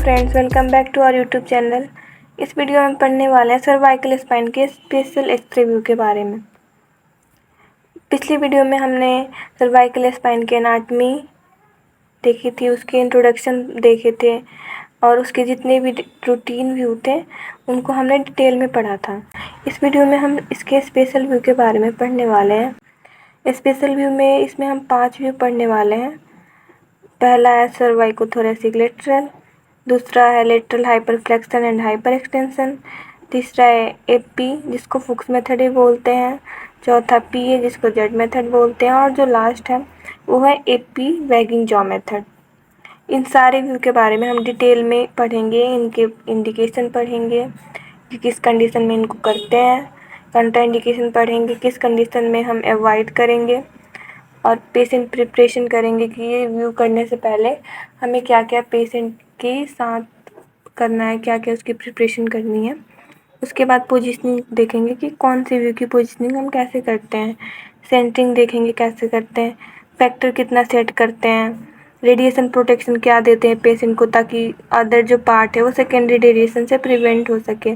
Friends, welcome back to our YouTube channel. इस video में पढ़ने वाले हैं सर्वाइकल स्पाइन के स्पेशल एक्स-रे व्यू के बारे में। पिछली वीडियो में हमने सर्वाइकल स्पाइन की एनाटमी देखी थी, उसके इंट्रोडक्शन देखे थे और उसके जितने भी रूटीन व्यू थे उनको हमने डिटेल में पढ़ा था। इस वीडियो में हम इसके स्पेशल व्यू के बारे में पढ़ने वाले हैं। स्पेशल व्यू में इसमें हम 5 व्यू पढ़ने वाले हैं। पहला है सर्वाइकोथोरैसिक लेटरल, दूसरा है लेटरल हाइपरफ्लेक्शन एंड हाइपर एक्सटेंशन, तीसरा है एपी जिसको फुक्स मेथड भी बोलते हैं, चौथा पी है जिसको जेड मेथड बोलते हैं और जो लास्ट है वो है एपी वैगिंग जॉ मेथड। इन सारे व्यू के बारे में हम डिटेल में पढ़ेंगे, इनके इंडिकेशन पढ़ेंगे कि किस कंडीशन में इनको करते हैं, कंट्राइंडिकेशन पढ़ेंगे किस कंडीशन में हम अवॉइड करेंगे और पेशेंट प्रिपरेशन करेंगे कि ये व्यू करने से पहले हमें क्या क्या पेशेंट के साथ करना है, क्या क्या उसकी प्रिपरेशन करनी है। उसके बाद पोजीशनिंग देखेंगे कि कौन सी व्यू की पोजीशनिंग हम कैसे करते हैं, सेंटरिंग देखेंगे कैसे करते हैं, फैक्टर कितना सेट करते हैं, रेडिएशन प्रोटेक्शन क्या देते हैं पेशेंट को ताकि अदर जो पार्ट है वो सेकेंडरी रेडिएशन से प्रिवेंट हो सके,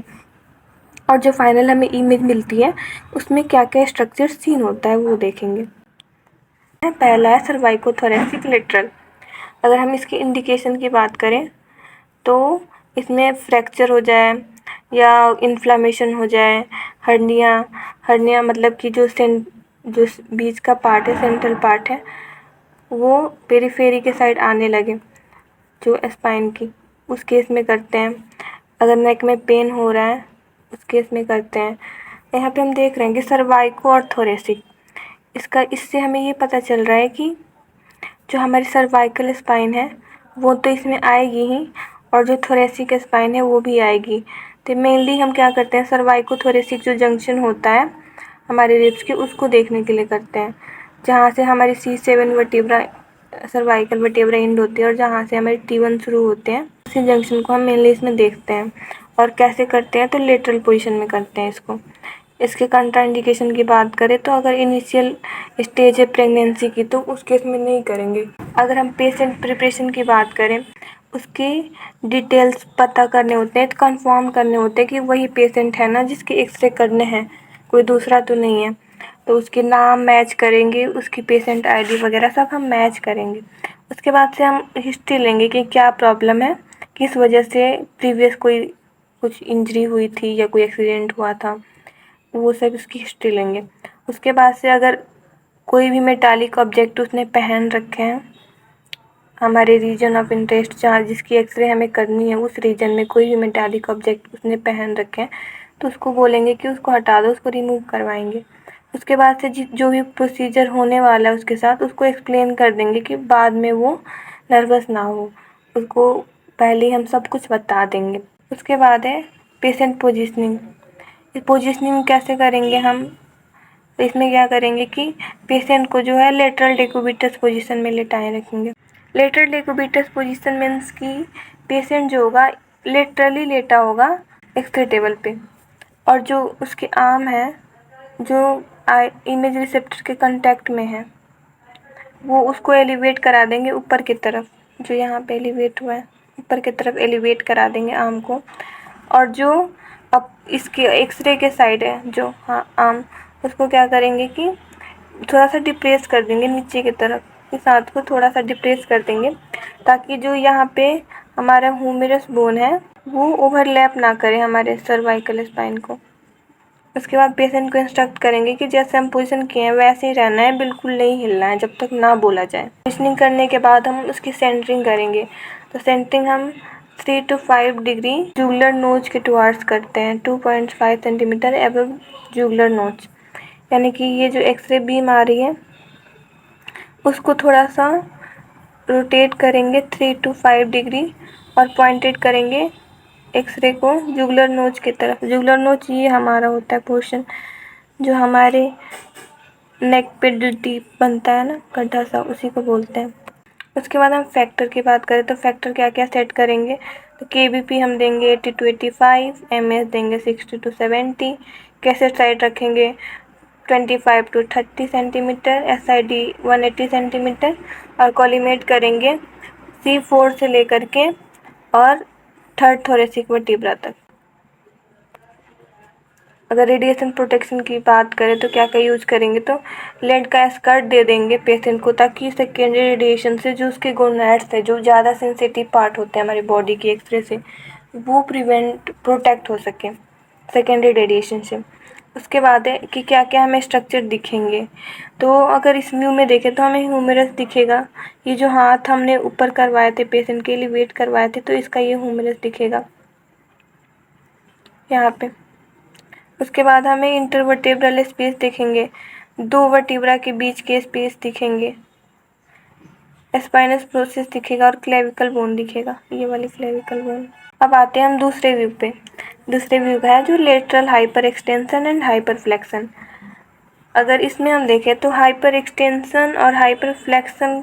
और जो फाइनल हमें इमेज मिलती है उसमें क्या क्या स्ट्रक्चर सीन होता है वो देखेंगे। पहला है सर्वाइकोथोरैसिक लेटरल। अगर हम इसकी इंडिकेशन की बात करें तो इसमें फ्रैक्चर हो जाए या इन्फ्लामेशन हो जाए, हर्निया मतलब कि जो बीच का पार्ट है, सेंट्रल पार्ट है, वो पेरिफेरी के साइड आने लगे जो स्पाइन की, उस केस में करते हैं। अगर नेक में पेन हो रहा है उस केस में करते हैं। यहाँ पे हम देख रहे हैं कि सर्वाइको और थोरेसिक, इससे हमें ये पता चल रहा है कि जो हमारी सर्वाइकल स्पाइन है वो तो इसमें आएगी ही और जो थोरेसिक स्पाइन है वो भी आएगी। तो मेनली हम क्या करते हैं, सर्वाइको थोरेसिक जो जंक्शन होता है हमारे रिब्स के उसको देखने के लिए करते हैं, जहाँ से हमारी C7 vertebra cervical vertebra and होती है और जहाँ से हमारे T1 शुरू होते हैं, उसी जंक्शन को हम मेनली इसमें देखते हैं। और कैसे करते हैं तो लेटरल पोजीशन में करते हैं इसको। इसके कंट्राइंडिकेशन की बात करें तो अगर इनिशियल स्टेज है प्रेगनेंसी की तो उस केस में नहीं करेंगे। अगर हम पेशेंट प्रिपरेशन की बात करें, उसके डिटेल्स पता करने होते हैं, तो कंफर्म करने होते हैं कि वही पेशेंट है ना जिसके एक्सरे करने हैं, कोई दूसरा तो नहीं है। तो उसके नाम मैच करेंगे, उसकी पेशेंट आईडी वगैरह सब हम मैच करेंगे। उसके बाद से हम हिस्ट्री लेंगे कि क्या प्रॉब्लम है, किस वजह से प्रीवियस कुछ इंजरी हुई थी या कोई एक्सीडेंट हुआ था, वो सब उसकी हिस्ट्री लेंगे। उसके बाद से अगर कोई भी मेटालिक ऑब्जेक्ट उसने पहन रखे हैं, हमारे रीजन ऑफ इंटरेस्ट जहाँ जिसकी एक्सरे हमें करनी है उस रीजन में कोई भी मेटालिक ऑब्जेक्ट उसने पहन रखे हैं तो उसको बोलेंगे कि उसको हटा दो, उसको रिमूव करवाएंगे। उसके बाद से जो भी प्रोसीजर होने वाला है उसके साथ उसको एक्सप्लेन कर देंगे कि बाद में वो नर्वस ना हो, उसको पहले ही हम सब कुछ बता देंगे। उसके बाद है पेशेंट पोजीशनिंग। इस पोजीशनिंग कैसे करेंगे हम, तो इसमें क्या करेंगे कि पेशेंट को जो है लेटरल डेकुबिटस पोजीशन में लेटाए रखेंगे। लेटरल डेकुबिटस पोजीशन मीन्स कि पेशेंट जो होगा लेटरली लेटा होगा एक्सरे टेबल पे, और जो उसके आर्म है जो इमेज रिसेप्टर के कांटेक्ट में है वो उसको एलिवेट करा देंगे ऊपर की तरफ, जो यहाँ पे एलिवेट हुआ है ऊपर की तरफ एलिवेट करा देंगे आर्म को। और जो अब इसके एक्सरे के साइड है जो आर्म, उसको क्या करेंगे कि थोड़ा सा डिप्रेस कर देंगे नीचे की तरफ, इस हाथ को थोड़ा सा डिप्रेस कर देंगे ताकि जो यहाँ पे हमारा ह्यूमेरस बोन है वो ओवरलैप ना करे हमारे सर्वाइकल स्पाइन को। उसके बाद पेशेंट को इंस्ट्रक्ट करेंगे कि जैसे हम पोजीशन किए हैं वैसे ही रहना है, बिल्कुल नहीं हिलना है जब तक ना बोला जाए। पोजीशनिंग करने के बाद हम उसकी सेंटरिंग करेंगे। तो सेंटरिंग हम 3 to 5 डिग्री जुगुलर नोच के टुवार्ड्स करते हैं, 2.5 सेंटीमीटर एबव जुगुलर नोच, यानी कि ये जो एक्सरे बीम आ रही है उसको थोड़ा सा रोटेट करेंगे 3 to 5 डिग्री और पॉइंटेड करेंगे एक्सरे को जुगुलर नोच की तरफ। जुगुलर नोच ये हमारा होता है पोर्शन जो हमारे नेक पे जो डीप बनता है ना गड्ढा सा, उसी को बोलते हैं। उसके बाद हम फैक्टर की बात करें तो फैक्टर क्या क्या सेट करेंगे, तो KBP हम देंगे 80 to 85, MS देंगे 60 to 70, कैसेट साइड रखेंगे 25 to 30 सेंटीमीटर, SID 180 सेंटीमीटर और कॉलीमेट करेंगे C4 से लेकर के और 3rd थोरेसिक वर्टिब्रा तक। अगर रेडिएशन प्रोटेक्शन की बात करें तो क्या क्या यूज करेंगे, तो लेड का स्कर्ट दे देंगे पेशेंट को, ताकि सेकेंडरी रेडिएशन से जो उसके गोनैड्स है, जो ज़्यादा सेंसिटिव पार्ट होते हैं हमारी बॉडी के एक्सरे से, वो प्रोटेक्ट हो सके सेकेंडरी रेडिएशन से। उसके बाद है कि क्या क्या हमें स्ट्रक्चर दिखेंगे, तो अगर इस व्यू में देखें तो हमें ह्यूमरस दिखेगा। ये जो हाथ हमने ऊपर करवाए थे पेशेंट के लिए वेट करवाए थे, तो इसका ये ह्यूमरस दिखेगा यहाँ पे। उसके बाद हमें इंटरवर्टेब्रल स्पेस दिखेंगे, 2 वर्टिब्रा के बीच के स्पेस दिखेंगे, स्पाइनस प्रोसेस दिखेगा और क्लेविकल बोन दिखेगा, ये वाली क्लेविकल बोन। अब आते हैं हम दूसरे व्यू पे। दूसरे व्यू का है जो lateral hyper extension and hyper flexion. अगर इसमें हम देखें तो हाइपर एक्सटेंशन और हाइपर फ्लेक्शन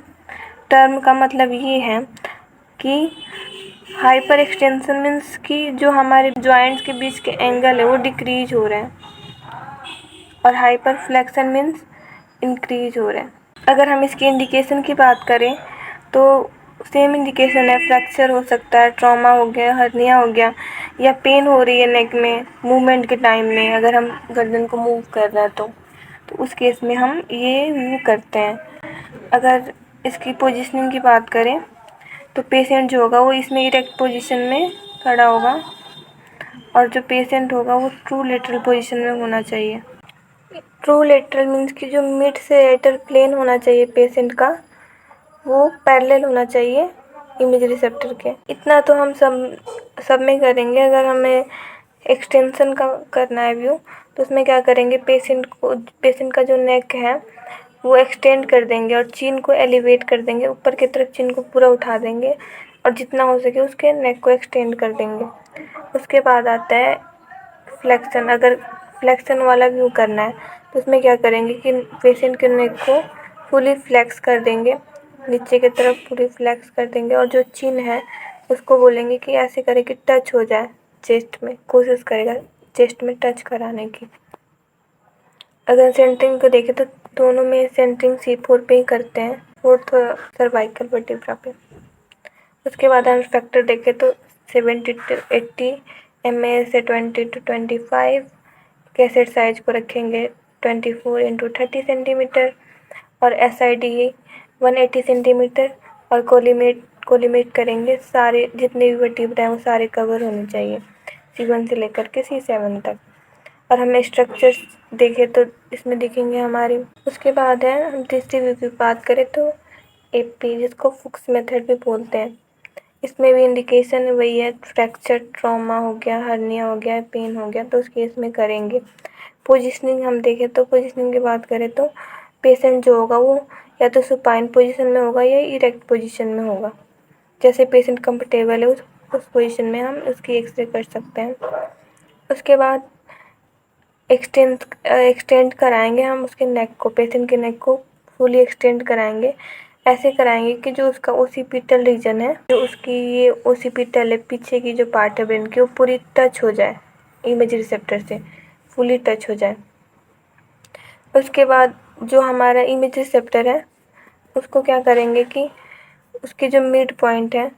टर्म का मतलब ये है कि हाइपर एक्सटेंशन मीन्स कि जो हमारे जॉइंट्स के बीच के एंगल है वो डिक्रीज हो रहे हैं, और हाइपर फ्लेक्शन मीन्स इंक्रीज हो रहे हैं। अगर हम इसकी इंडिकेशन की बात करें तो सेम इंडिकेशन है, फ्रैक्चर हो सकता है, ट्रॉमा हो गया, हर्निया हो गया, या पेन हो रही है नेक में मूवमेंट के टाइम में, अगर हम गर्दन को मूव कर रहे हैं तो उस केस में हम ये व्यू करते हैं। अगर इसकी पोजीशनिंग की बात करें तो पेशेंट जो होगा वो इसमें इरेक्ट पोजीशन में खड़ा होगा, और जो पेशेंट होगा वो ट्रू लेटरल पोजीशन में होना चाहिए। ट्रू लेटरल मीन्स कि जो मिड से लेटरल प्लेन होना चाहिए पेशेंट का, वो पैरेलल होना चाहिए इमेज रिसेप्टर के। इतना तो हम सब में करेंगे। अगर हमें एक्सटेंशन का करना है व्यू, तो उसमें क्या करेंगे, पेशेंट का जो नेक है वो एक्सटेंड कर देंगे और चिन को एलिवेट कर देंगे, ऊपर की तरफ चिन को पूरा उठा देंगे और जितना हो सके उसके नेक को एक्सटेंड कर देंगे। उसके बाद आता है फ्लेक्शन। अगर फ्लेक्शन वाला व्यू करना है तो उसमें क्या करेंगे कि पेशेंट के नेक को फुली फ्लेक्स कर देंगे, नीचे की तरफ पूरी फ्लेक्स कर देंगे, और जो चिन है उसको बोलेंगे कि ऐसे करे कि टच हो जाए चेस्ट में, कोशिश करेगा चेस्ट में टच कराने की। अगर सेंटरिंग को देखें तो दोनों में सेंटरिंग C4 पे ही करते हैं, 4th सर्वाइकल वर्टिब्रा पे। उसके बाद हम फैक्टर देखें तो 70 to 80, MA से 20 to 25, कैसेट साइज को रखेंगे 24 into 30 सेंटीमीटर, और SID 180 सेंटीमीटर, और कोलिमेट करेंगे सारे जितने भी वर्टिब्रा हैं वो सारे कवर होने चाहिए C1 से लेकर के C7 तक। और हमें स्ट्रक्चर्स देखें तो इसमें दिखेंगे हमारे। उसके बाद है हम तीसरी व्यू की बात करें तो AP, जिसको फुक्स मेथड भी बोलते हैं। इसमें भी इंडिकेशन वही है, फ्रैक्चर, ट्रॉमा हो गया, हर्निया हो गया, पेन हो गया, तो उस केस में करेंगे। पोजीशनिंग हम देखें तो पोजीशनिंग की बात करें तो पेशेंट जो होगा वो या तो सुपाइन पोजीशन में होगा या इरेक्ट पोजीशन में होगा, जैसे पेशेंट कंफर्टेबल है उस पोजीशन में हम उसकी एक्सरे कर सकते हैं। उसके बाद एक्सटेंड कराएंगे हम उसके नेक को, पेशेंट के नेक को फुली एक्सटेंड कराएंगे। ऐसे कराएंगे कि जो उसका ओसिपिटल रीजन है, जो उसकी ये ओसिपिटल है पीछे की जो पार्ट है ब्रेन की, वो पूरी टच हो जाए इमेज रिसेप्टर से, फुली टच हो जाए। उसके बाद जो हमारा इमेज रिसेप्टर है उसको क्या करेंगे कि उसकी जो मिड पॉइंट है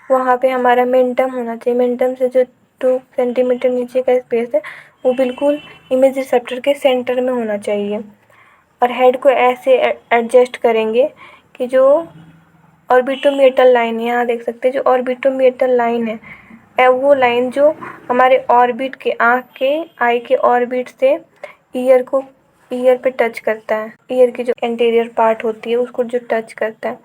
वहाँ पे हमारा मेंटम होना चाहिए। मेंटम से जो 2 सेंटीमीटर नीचे का स्पेस है वो बिल्कुल इमेज रिसेप्टर के सेंटर में होना चाहिए। और हेड को ऐसे एडजस्ट करेंगे कि जो ऑर्बिटोमिएटल लाइन है, यहाँ देख सकते हैं जो ऑर्बिटोमिएटल लाइन है वो लाइन जो हमारे ऑर्बिट के आई के ऑर्बिट से ईयर पे टच करता है, ईयर की जो एंटीरियर पार्ट होती है उसको जो टच करता है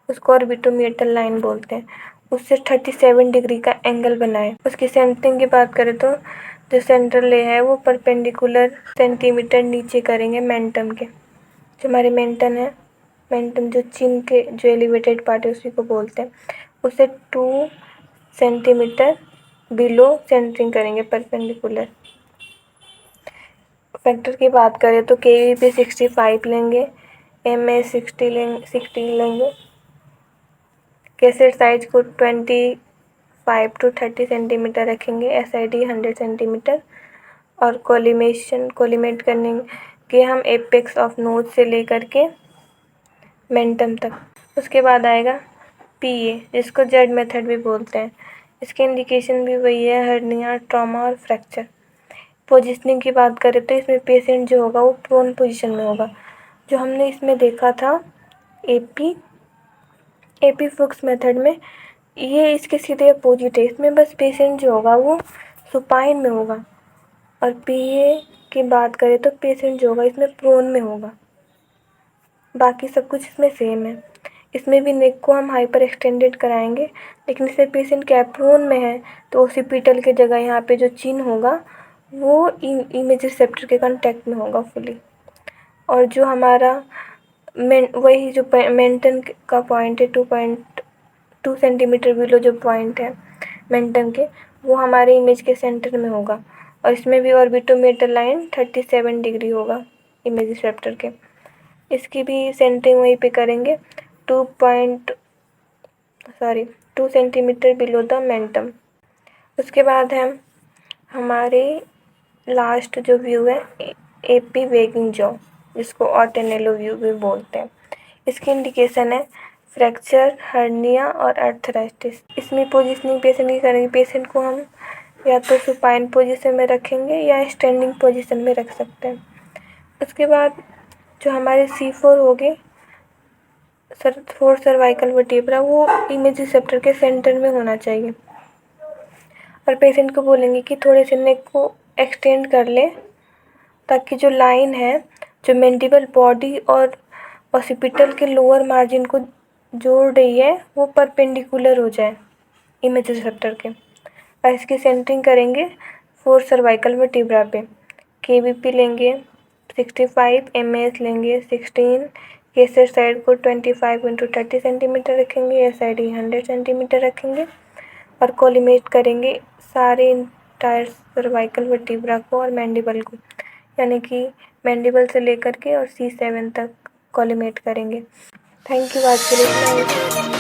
उसको ऑर्बिटोमिएटल लाइन बोलते हैं। उससे 37 डिग्री का एंगल बनाए। उसकी सेंटरिंग की बात करें तो जो सेंट्रल ले है वो परपेंडिकुलर सेंटीमीटर नीचे करेंगे मेंटम के। जो हमारे मेंटन है, मेंटन जो चिन के जो एलिवेटेड पार्ट है उसी को बोलते हैं, उसे 2 सेंटीमीटर बिलो सेंटरिंग करेंगे परपेंडिकुलर। फैक्टर की बात करें तो KVP 65 लेंगे, MA 60 लेंगे, कैसेट साइज को 25 to 30 सेंटीमीटर रखेंगे, SID 100 सेंटीमीटर, और कोलिमेट करने के हम एपेक्स ऑफ नोज से लेकर के मेंटम तक। उसके बाद आएगा PA, जिसको जेड मेथड भी बोलते हैं। इसके इंडिकेशन भी वही है, हर्निया, ट्रॉमा और फ्रैक्चर। पोजीशनिंग की बात करें तो इसमें पेशेंट जो होगा वो प्रोन पोजीशन में होगा। जो हमने इसमें देखा था एपी फुक्स मेथड में, ये इसके सीधे अपोजिट है। इसमें बस पेशेंट जो होगा वो सुपाइन में होगा, और पीए की बात करें तो पेशेंट जो होगा इसमें प्रोन में होगा। बाकी सब कुछ इसमें सेम है। इसमें भी नेक को हम हाइपर एक्सटेंडेड कराएंगे, लेकिन इसमें पेशेंट कैप्रोन में है तो ओसिपिटल के जगह यहाँ पे जो चिन्ह होगा वो इमेज रिसेप्टर के कांटेक्ट में होगा फुली। और जो हमारा वही जो मेंटन का पॉइंट है 2.2 सेंटीमीटर बिलो जो पॉइंट है मेंटन के, वो हमारे इमेज के सेंटर में होगा। और इसमें भी ऑर्बिटोमीटर लाइन 37 डिग्री होगा इमेज रिसेप्टर के। इसकी भी सेंटरिंग वहीं पे करेंगे 2 सेंटीमीटर बिलो द मेंटम। उसके बाद है हमारे लास्ट जो व्यू है एपी वेगिंग जॉ, जिसको ऑर्टेनेलो व्यू भी बोलते हैं। इसकी इंडिकेशन है फ्रैक्चर, हर्निया और अर्थराइटिस। इसमें पोजीशनिंग पेशेंट की करेंगे। पेशेंट को हम या तो सुपाइन पोजीशन में रखेंगे या स्टैंडिंग पोजीशन में रख सकते हैं। उसके बाद जो हमारे C4 हो गए, 4 सर्वाइकल वर्टिब्रा, वो इमेज रिसेप्टर के सेंटर में होना चाहिए। और पेशेंट को बोलेंगे कि थोड़े से नेक को एक्सटेंड कर ले, ताकि जो लाइन है जो मैंडिबल बॉडी और ऑसिपिटल के लोअर मार्जिन को जोड़ रही है वो परपेंडिकुलर हो जाए इमेज रिसेप्टर के। और इसकी सेंटरिंग करेंगे 4 सर्वाइकल वर्टिब्रा पे। KBP लेंगे 65, MS लेंगे 16, केसर साइड को 25 × 30 सेंटीमीटर रखेंगे, SID 100 सेंटीमीटर रखेंगे। और कोलिमेट करेंगे सारे इंटायर सर्वाइकल वर्टिब्रा को और मैंडिबल को, यानी कि मैंडिबल से लेकर के और C7 तक कोलिमेट करेंगे। थैंक यू आज के लिए।